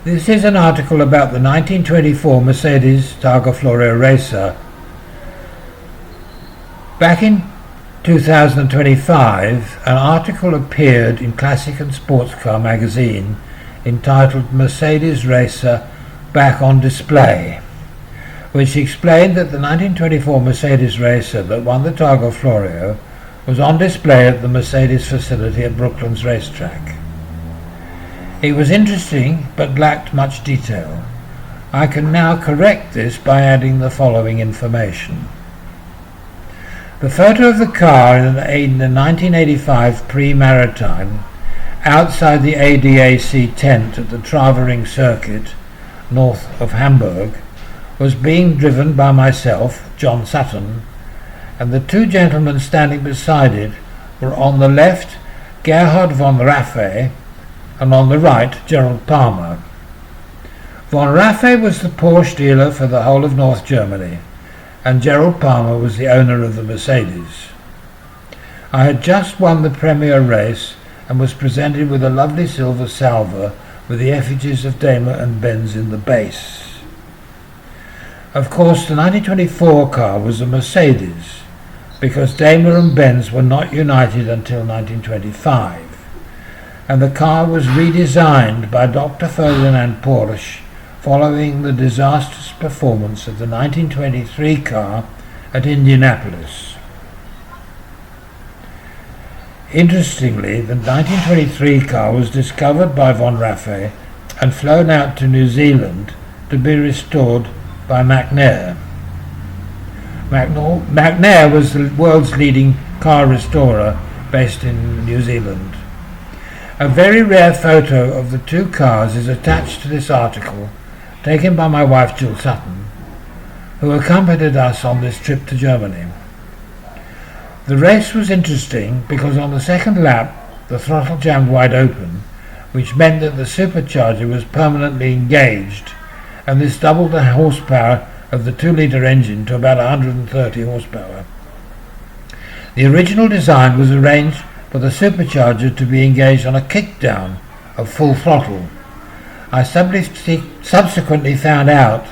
This is an article about the 1924 Mercedes Targa Florio racer. Back in 2025, an article appeared in Classic and Sports Car magazine entitled Mercedes Racer Back on Display, which explained that the 1924 Mercedes racer that won the Targa Florio was on display at the Mercedes facility at Brooklands racetrack. It was interesting but lacked much detail. I can now correct this by adding the following information. The photo of the car in the 1985 Pre-Maritime outside the ADAC tent at the Travaring Circuit north of Hamburg was being driven by myself, John Sutton, and the two gentlemen standing beside it were on the left Gerhard von Raffe and on the right Gerald Palmer. Von Raffe was the Porsche dealer for the whole of North Germany, and Gerald Palmer was the owner of the Mercedes. I had just won the premier race and was presented with a lovely silver salver with the effigies of Daimler and Benz in the base. Of course, the 1924 car was a Mercedes, because Daimler and Benz were not united until 1925, and the car was redesigned by Dr. Ferdinand Porsche following the disastrous performance of the 1923 car at Indianapolis. Interestingly, the 1923 car was discovered by von Raffe and flown out to New Zealand to be restored by McNair. McNair was the world's leading car restorer based in New Zealand. A very rare photo of the two cars is attached to this article, taken by my wife Jill Sutton, who accompanied us on this trip to Germany. The race was interesting because on the second lap the throttle jammed wide open, which meant that the supercharger was permanently engaged, and this doubled the horsepower of the 2-litre engine to about 130 horsepower. The original design was arranged for the supercharger to be engaged on a kickdown of full throttle. I subsequently found out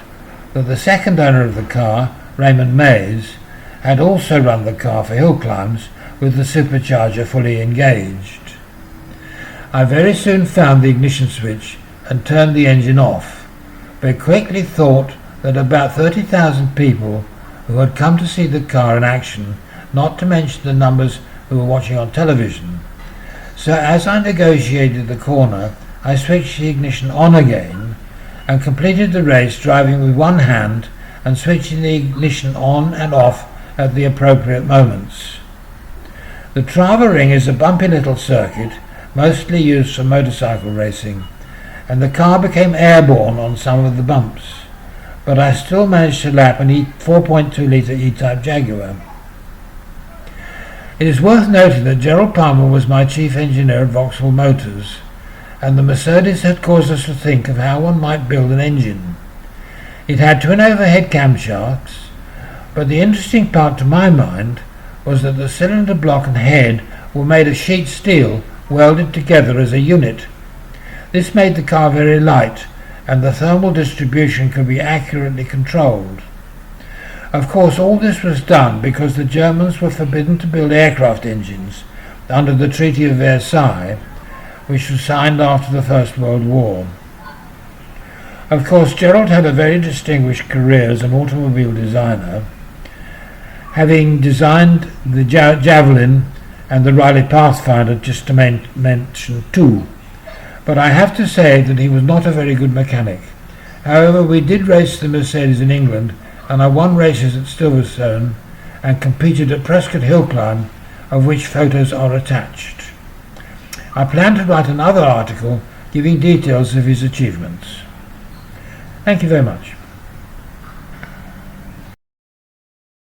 that the second owner of the car, Raymond Mays, had also run the car for hill climbs with the supercharger fully engaged. I very soon found the ignition switch and turned the engine off, but quickly thought that about 30,000 people who had come to see the car in action, not to mention the numbers who were watching on television. So as I negotiated the corner, I switched the ignition on again and completed the race driving with one hand and switching the ignition on and off at the appropriate moments. The Travaring is a bumpy little circuit, mostly used for motorcycle racing, and the car became airborne on some of the bumps, but I still managed to lap an 4.2-litre E-Type Jaguar. It is worth noting that Gerald Palmer was my chief engineer at Vauxhall Motors, and the Mercedes had caused us to think of how one might build an engine. It had twin overhead camshafts, but the interesting part to my mind was that the cylinder block and head were made of sheet steel welded together as a unit. This made the car very light, and the thermal distribution could be accurately controlled. Of course, all this was done because the Germans were forbidden to build aircraft engines under the Treaty of Versailles, which was signed after the First World War. Of course, Gerald had a very distinguished career as an automobile designer, having designed the Javelin and the Riley Pathfinder, just to mention two. But I have to say that he was not a very good mechanic. However, we did race the Mercedes in England, and I won races at Silverstone and competed at Prescott Hill Climb, of which photos are attached. I plan to write another article giving details of his achievements. Thank you very much.